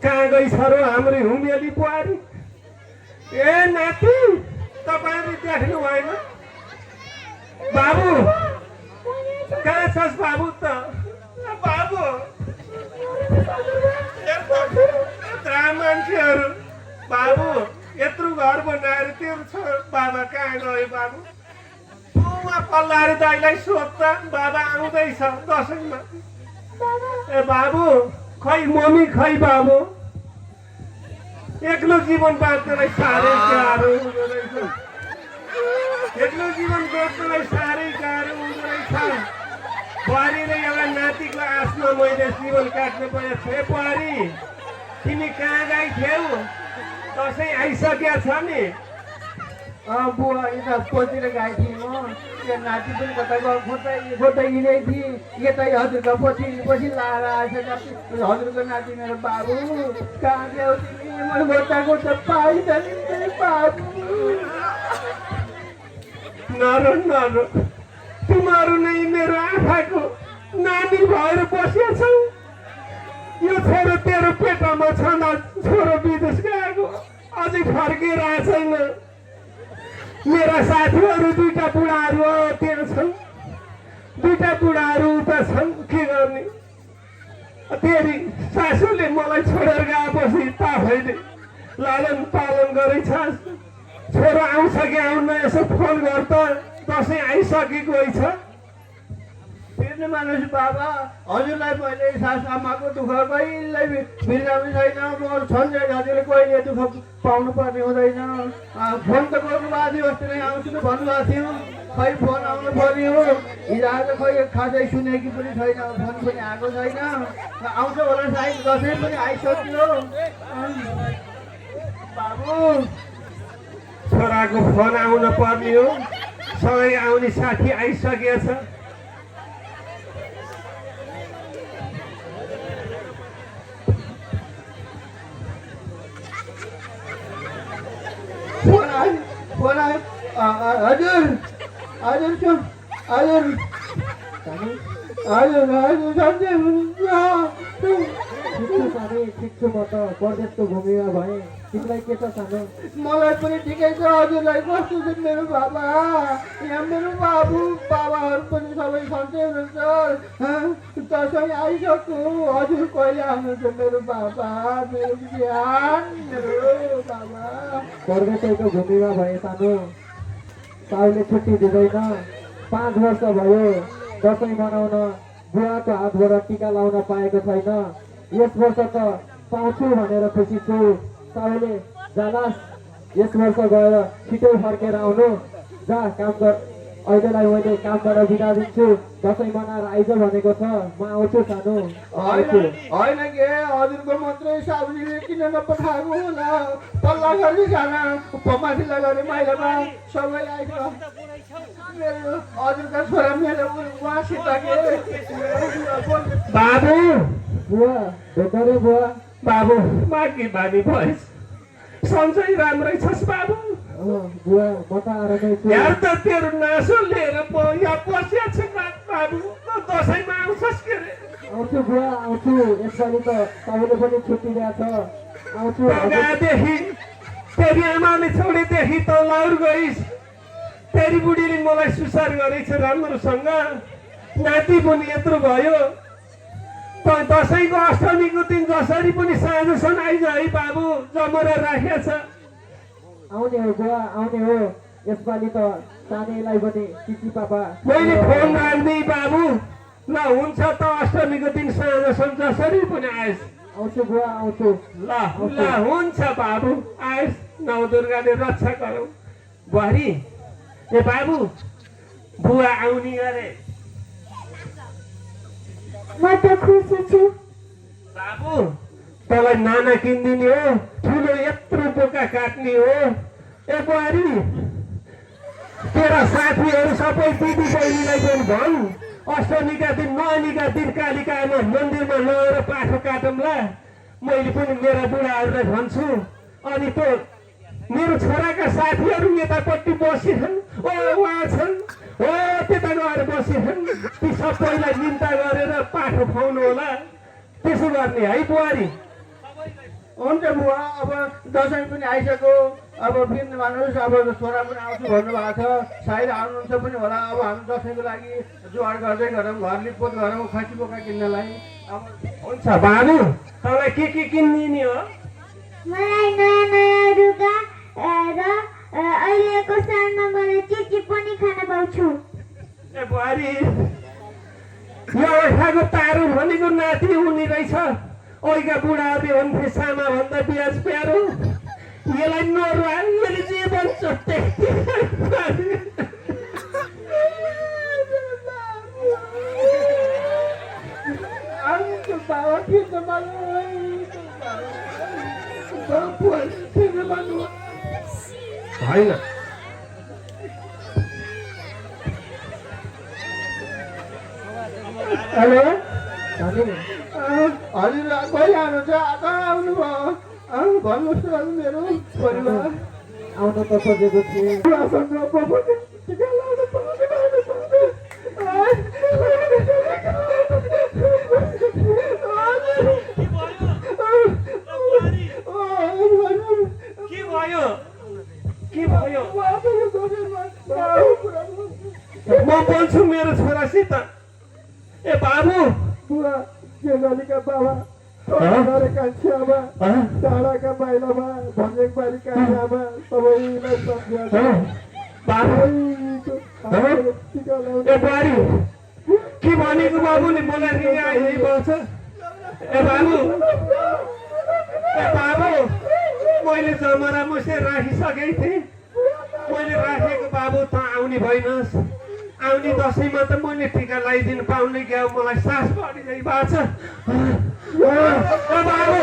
कहाँ गई छ र हाम्रो हुमेली बुहारी? ए नाति, तपाईँले देख्नु भएन? बाबु कहाँ छस् बाबु त? बाबु यत्रा मान्छेहरू बाबु यत्रो घर बनाएर तेरो छ बाबा कहाँ गयो बाबु? उहाँ पल्लाहरू दाइलाई सोध्दा बाबा आउँदैछ दसैँमा। ए बाबु खै मम्मी खै बाबु? एक्लो जीवन बाँच्नलाई साह्रै गाह्रो हुँदो रहेछ। एक्लो जीवन बाँच्नलाई साह्रै गाह्रो हुँदो रहेछ। बुहारी र एउटा नातिको आशमा मैले जीवन काट्नु परेको छु। ए बुहारी तिमी कहाँ गई थियौ? दसैँ आइसकेको छ नि। बुवा यता पतिर गएको थिएँ म। त्यो नाति पनि कता गयो खोज्दै हिँडेको थिएँ। यतै हजुरको पछि लाएर आएछ। हजुरको नाति मेरो बाबु कहाँ गयो तिमी? मैले खोज्दा पाइन्छ नि बाबु। नरो नरो, तिमीहरू नै मेरो आँखाको नानी भएर बसिया छौ। यो छोरो तेरो पेटमा छँदा छोरो विदेश गएको अझै फर्केर आएको छैन। मेरा साथीहरू दुईटा बुढाहरू तेरो छन्, दुईटा बुढाहरू उता छन्। के गर्ने? तेरी सासूले मलाई छोडेर गएपछि तपाईँले लालन पालन गरेछस्। छोरो आउँछ कि आउन यसो फोन गर त, दसैँ आइसकेको छ। फेर्नु मानुस बाबा, हजुरलाई मैले सासआमाको दुःख कहिल्यै बिर्साउनु छैन। म सन्जय हजुरले कहिले दुःख पाउनु पर्ने हुँदैन। फोन त गर्नुभएको थियो, अस्ति नै आउँछु त भन्नुभएको थियो। खै फोन आउनु पर्यो। हिजो आज खै खासै सुनेकी पनि छैन, फोन पनि आएको छैन। आउँछ होला सायद, दसैँ पनि आइसक्यो। बाबु छोराको फोन आउन पर्ने हो। सँगै आउने साथी आइसकेको छ। फोन आयो। हजुर हजुर सुन हजुर हजुर हजुर सन्चै ठिक छु म त परदेशको भूमिमा भएँ। तिमीलाई के छ सानो? मलाई पनि ठिकै छ। हजुरलाई कस्तो छ मेरो बाबा? यहाँ मेरो बाबाहरू पनि सबै सन्चै हुनुहुन्छ। दसैँ आइसक्यो। हजुर कहिले आउनुहुन्छ मेरो बाबा? मेरो बिहान मेरो बाबा। परदेशको भूमिमा भए सानो, साउले छुट्टी दिँदैन। 5 वर्ष भयो दसैँ मनाउन बुवाको हातबाट टिका लाउन पाएको छैन। यस वर्ष त पाउँछु भनेर खुसी छु। साउले जालास्, यस वर्ष गएर छिटो फर्केर आउनु। जा काम गर। अहिलेलाई मैले कामबाट बिदा दिन्छु। दसैँ मनाएर आइज भनेको छ। म आउँछु सानो। होइन के हजुरको मात्रै साउलीले किन नपठाएको होला? पल्ला गरी खाना माथिल्ला गरे माइलामा सबै आइज। मेरो हजुरका छोरा मेरो उहाँसित बाबु बुवा भेट रे बुवा। बाबु मागी बानी भएछ। सन्चै राम्रै छस् बाबु? बुवा म त आरामै छु। यार त तेरो नासो लिएर यहाँ बसिया छ बाबु। दसैँमा आउँछस् के रे? आउँछु बुवा आउँछु। यसपालि त तपाईँले पनि छुट्टी दिएको छ। आउँछु। बगादेखि तेरी आमाले छोडेदेखि त लाउर गइस्। तेरी बुढीले मलाई सुसार गरेछ राम्रोसँग। नाति पनि यत्रो भयो। दसैँको अष्टमीको दिन जसरी पनि साँझसम्म आइज है बाबु, जमरा राखेको छ। आउने हो बुवा आउने हो। यसपालि त सानैलाई पनि चिची पापा मैले फोन राख्दै बाबु। ल हुन्छ त अष्टमीको दिन साँझसम्म जसरी पनि आएस्। आउँछु बुवा आउँछु। ल ल हुन्छ बाबु आएस्। नौ दुर्गाले रक्षा गरौँ। बुहारी ए बाबु बुवा आउने गरे। म त खुसी छु। बाबु तँलाई नाना किनिदिने हो, ठुलो यत्रो बोका काट्ने हो। ए बुहारी तेरा साथीहरू सबै दिदी बहिनीलाई पनि भन्, अष्टमीका दिन नवमीका दिन कालिकामा मन्दिरमा लगेर पाठो काटौँला। मैले पनि मेरा बुढाहरूलाई भन्छु। अनि त मेरो छोराका साथीहरू यतापट्टि बसिरहन्, उहाँ छन्, हो त्यता गएर बसिरहन्। ती सबैलाई निम्ता गरेर पाठो खुवाउनु होला। त्यसो गर्ने है बुहारी? हुन्छ बुवा, अब दसैँ पनि आइसक्यो, अब फेरि भन्नुहोस्, अब छोरा पनि आउँछु भन्नुभएको छ, सायद आउनुहुन्छ पनि होला। अब हामी दसैँको लागि जोड गर्दै गरौँ, घर लिपपोत गरौँ खसी बोका किन्नलाई। अब हुन्छ बाबु, तँलाई के किनिदिने हो? मलाई नयाँ नयाँ लुगा र अहिलेको सालमा मलाई के पनि खान पाउँछु। ए बुहारी, यो ओठाको तारो भनेको नाति हुने रहेछ। ओइका बुढाहरूले भन्थे सामा भन्दा बिहाज प्यारो। यसलाई नरुवा, यसले जे भन्छ त्यही। बाबा फिर्न मलाई फिर्न भन्नु होइन, हेलो हजुर, कहिले आउनुहुन्छ? कहाँ आउनुभयो? भन्नुहोस् न मेरो परिवार आउन त खोजेको थिएँ। बुढासँग टिका लाउनु पाउने भएन। के भयो? के भयो? म बोल्छु मेरो छोरासित। ए बाबु, बुवा केलालीका बाबा गरेका छेउमा डाँडाका माइलामा भन्जेक बारीका आमा सबैलाई सम्झ्याउँछ। बाबु, ए बुहारी, के भनेको बाबुले बोलाएर यही बोल्छ? ए बाबु, मैले जमरा मुसेर राखिसकेको थिएँ। मैले राखेको बाबु त आउने भइनस्। आउने दसैँमा त मैले टिका लगाइदिनु पाउने क्या, मलाई सास बढिँदै भएको छ। बाबु